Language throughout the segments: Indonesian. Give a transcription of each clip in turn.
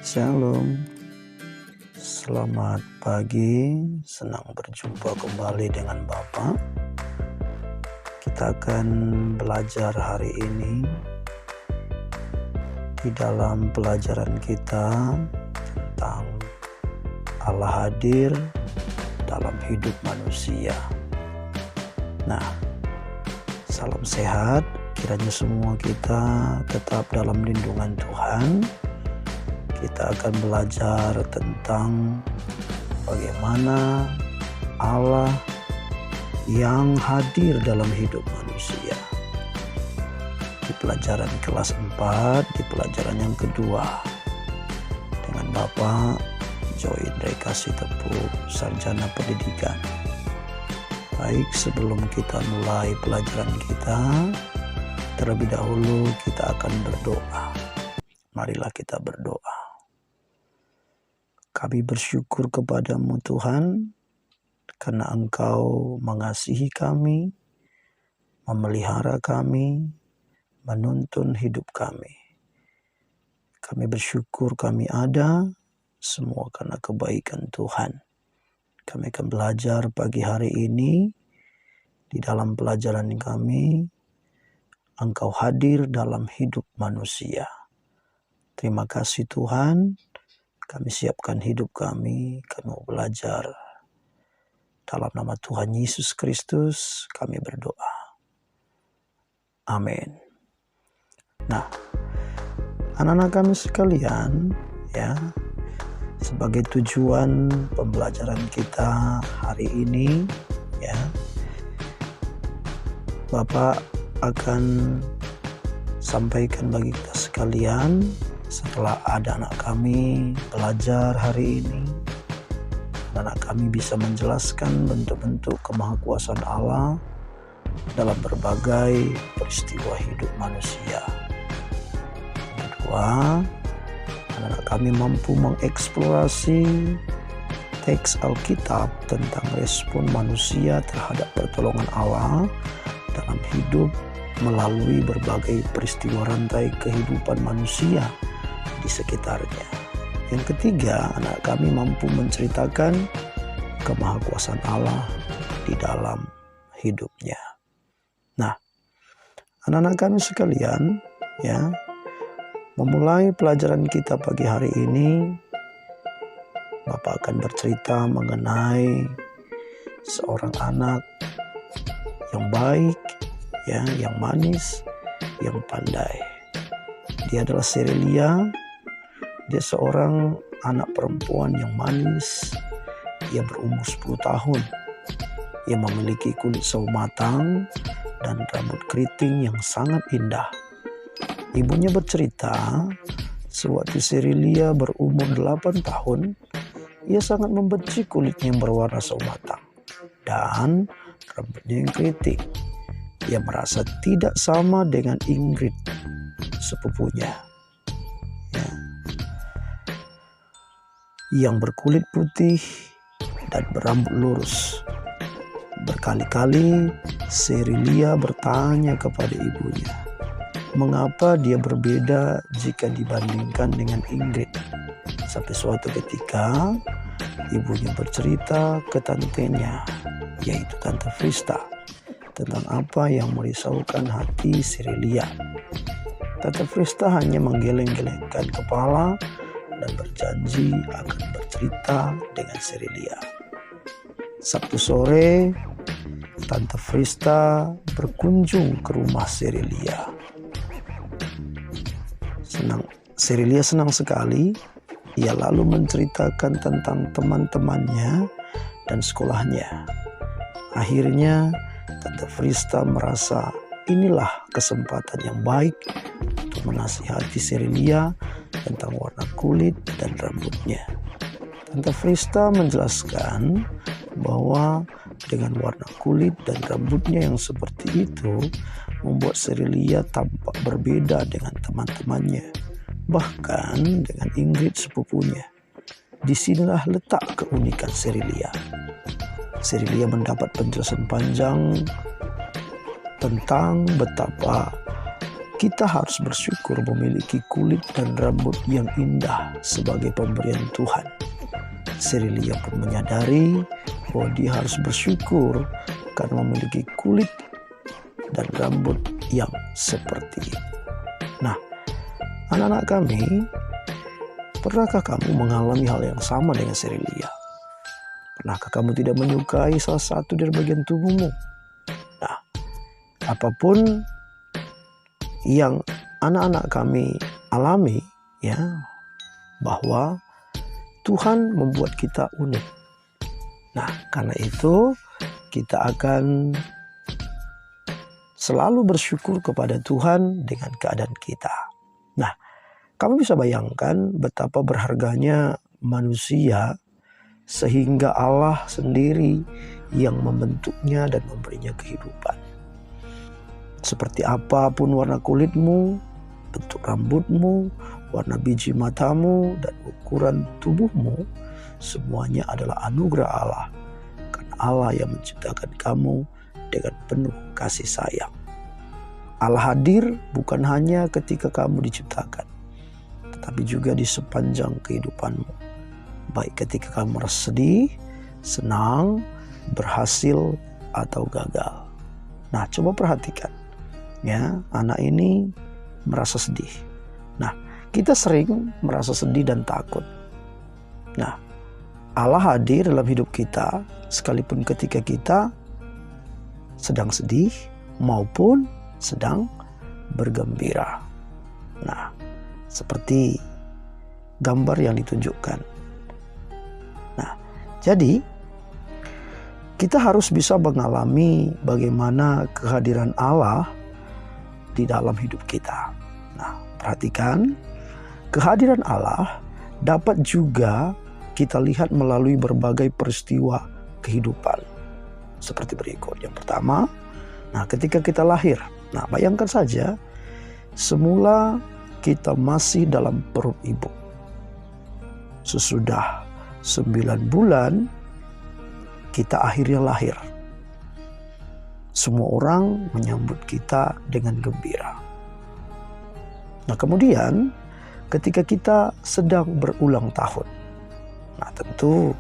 Shalom, selamat pagi, senang berjumpa kembali dengan Bapak. Kita akan belajar hari ini di dalam pelajaran kita tentang Allah hadir dalam hidup manusia. Nah, salam sehat, kiranya semua kita tetap dalam lindungan Tuhan. Kita akan belajar tentang bagaimana Allah yang hadir dalam hidup manusia. Di pelajaran kelas 4, di pelajaran yang kedua, dengan Bapak Joy Indra Kasih Tepuk, Sarjana Pendidikan. Baik, sebelum kita mulai pelajaran kita, terlebih dahulu kita akan berdoa. Marilah kita berdoa. Kami bersyukur kepadamu Tuhan, karena Engkau mengasihi kami, memelihara kami, menuntun hidup kami. Kami bersyukur kami ada, semua karena kebaikan Tuhan. Kami akan belajar pagi hari ini, di dalam pelajaran kami, Engkau hadir dalam hidup manusia. Terima kasih Tuhan. Kami siapkan hidup kami mau belajar. Dalam nama Tuhan Yesus Kristus kami berdoa. Amin. Nah, anak-anak kami sekalian, ya, sebagai tujuan pembelajaran kita hari ini, ya, Bapak akan sampaikan bagi kita sekalian. Setelah ada anak kami belajar hari ini, anak kami bisa menjelaskan bentuk-bentuk kemahakuasaan Allah dalam berbagai peristiwa hidup manusia. Kedua, anak kami mampu mengeksplorasi teks Alkitab tentang respon manusia terhadap pertolongan Allah dalam hidup melalui berbagai peristiwa rantai kehidupan manusia di sekitarnya. Yang ketiga, anak kami mampu menceritakan kemahakuasaan Allah di dalam hidupnya. Nah, anak-anak kami sekalian, ya, memulai pelajaran kita pagi hari ini, Bapak akan bercerita mengenai seorang anak yang baik, ya, yang manis, yang pandai. Dia adalah Cerelia. Dia seorang anak perempuan yang manis. Ia berumur 10 tahun. Ia memiliki kulit sawo matang dan rambut keriting yang sangat indah. Ibunya bercerita, sewaktu Cerelia berumur 8 tahun, ia sangat membenci kulitnya yang berwarna sawo matang dan rambutnya yang keriting. Ia merasa tidak sama dengan Ingrid, sepupunya, ya, yang berkulit putih dan berambut lurus. Berkali-kali Cerelia bertanya kepada ibunya, mengapa dia berbeda jika dibandingkan dengan Ingrid. Sampai suatu ketika ibunya bercerita ke tantenya, yaitu Tante Frista, tentang apa yang merisaukan hati Cerelia. Tante Frista hanya menggeleng-gelengkan kepala dan berjanji akan bercerita dengan Cerelia. Sabtu sore, Tante Frista berkunjung ke rumah Cerelia. Cerelia senang sekali. Ia lalu menceritakan tentang teman-temannya dan sekolahnya. Akhirnya, Tante Frista merasa inilah kesempatan yang baik untuk menasihati Cerelia tentang warna kulit dan rambutnya. Tante Frista menjelaskan bahwa dengan warna kulit dan rambutnya yang seperti itu membuat Cerelia tampak berbeda dengan teman-temannya, bahkan dengan Ingrid sepupunya. Disinilah letak keunikan Cerelia. Cerelia mendapat penjelasan panjang tentang betapa kita harus bersyukur memiliki kulit dan rambut yang indah sebagai pemberian Tuhan. Sirilia pun menyadari bahwa dia harus bersyukur karena memiliki kulit dan rambut yang seperti itu. Nah, anak-anak kami, pernahkah kamu mengalami hal yang sama dengan Sirilia? Pernahkah kamu tidak menyukai salah satu dari bagian tubuhmu? Nah, apapun yang anak-anak kami alami, ya, bahwa Tuhan membuat kita unik. Nah, karena itu kita akan selalu bersyukur kepada Tuhan dengan keadaan kita. Nah, kamu bisa bayangkan betapa berharganya manusia sehingga Allah sendiri yang membentuknya dan memberinya kehidupan. Seperti apapun warna kulitmu, bentuk rambutmu, warna biji matamu, dan ukuran tubuhmu, semuanya adalah anugerah Allah. Karena Allah yang menciptakan kamu dengan penuh kasih sayang. Allah hadir bukan hanya ketika kamu diciptakan, tetapi juga di sepanjang kehidupanmu. Baik ketika kamu merasa sedih, senang, berhasil, atau gagal. Nah, coba perhatikan. Ya, anak ini merasa sedih. Nah, kita sering merasa sedih dan takut. Nah, Allah hadir dalam hidup kita sekalipun ketika kita sedang sedih maupun sedang bergembira. Nah, seperti gambar yang ditunjukkan. Nah, jadi kita harus bisa mengalami bagaimana kehadiran Allah di dalam hidup kita. Nah, perhatikan, kehadiran Allah dapat juga kita lihat melalui berbagai peristiwa kehidupan. Seperti berikut. Yang pertama, nah ketika kita lahir. Nah, bayangkan saja, semula kita masih dalam perut ibu. Sesudah 9 bulan, kita akhirnya lahir. Semua orang menyambut kita dengan gembira. Nah, kemudian ketika kita sedang berulang tahun. Nah, tentu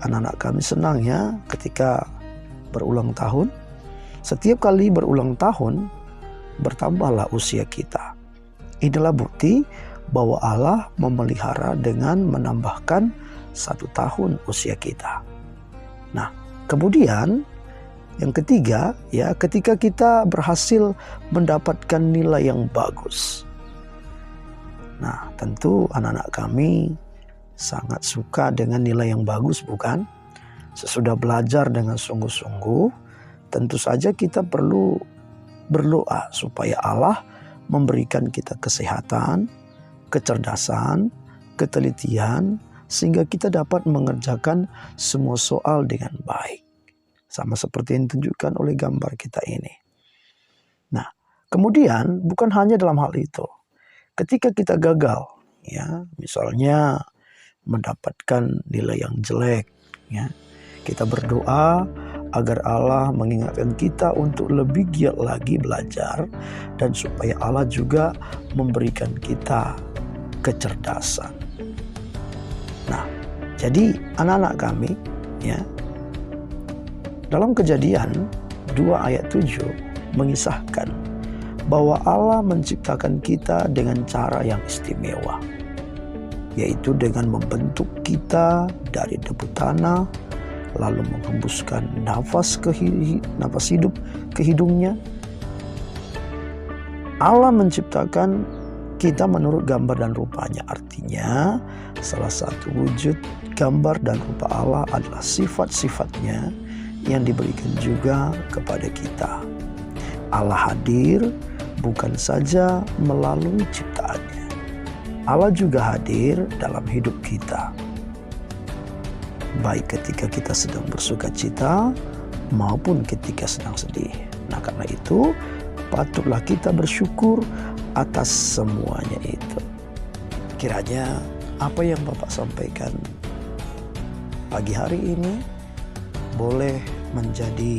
anak-anak kami senang ya ketika berulang tahun. Setiap kali berulang tahun, bertambahlah usia kita. Inilah bukti bahwa Allah memelihara dengan menambahkan 1 tahun usia kita. Nah, kemudian yang ketiga, ya, ketika kita berhasil mendapatkan nilai yang bagus. Nah, tentu anak-anak kami sangat suka dengan nilai yang bagus, bukan? Sesudah belajar dengan sungguh-sungguh, tentu saja kita perlu berdoa supaya Allah memberikan kita kesehatan, kecerdasan, ketelitian, sehingga kita dapat mengerjakan semua soal dengan baik. Sama seperti yang ditunjukkan oleh gambar kita ini. Nah, kemudian bukan hanya dalam hal itu. Ketika kita gagal, ya, misalnya mendapatkan nilai yang jelek, ya, kita berdoa agar Allah mengingatkan kita untuk lebih giat lagi belajar dan supaya Allah juga memberikan kita kecerdasan. Nah, jadi anak-anak kami, ya, dalam Kejadian 2 ayat 7 mengisahkan bahwa Allah menciptakan kita dengan cara yang istimewa, yaitu dengan membentuk kita dari debu tanah, lalu menghembuskan nafas hidup ke hidungnya. Allah menciptakan kita menurut gambar dan rupanya. Artinya, salah satu wujud gambar dan rupa Allah adalah sifat-sifatnya yang diberikan juga kepada kita. Allah hadir bukan saja melalui ciptaannya. Allah juga hadir dalam hidup kita. Baik ketika kita sedang bersuka cita maupun ketika sedang sedih. Nah, karena itu patutlah kita bersyukur atas semuanya itu. Kiranya apa yang Bapak sampaikan pagi hari ini boleh menjadi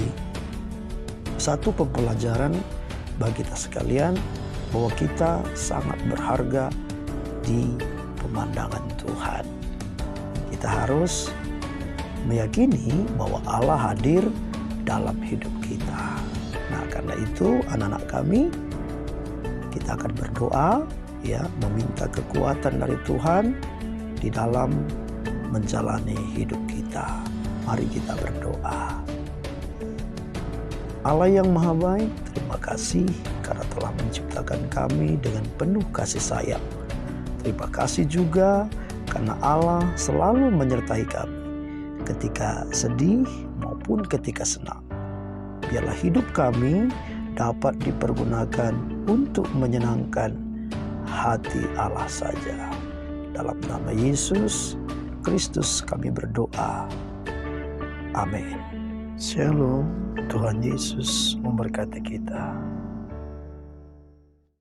satu pembelajaran bagi kita sekalian bahwa kita sangat berharga di pemandangan Tuhan. Kita harus meyakini bahwa Allah hadir dalam hidup kita. Nah, karena itu anak-anak kami, kita akan berdoa ya, meminta kekuatan dari Tuhan di dalam menjalani hidup kita. Mari kita berdoa. Allah yang Maha Baik, terima kasih karena telah menciptakan kami dengan penuh kasih sayang. Terima kasih juga karena Allah selalu menyertai kami ketika sedih maupun ketika senang. Biarlah hidup kami dapat dipergunakan untuk menyenangkan hati Allah saja. Dalam nama Yesus Kristus kami berdoa. Amin. Shalom. Tuhan Yesus memberkati kita.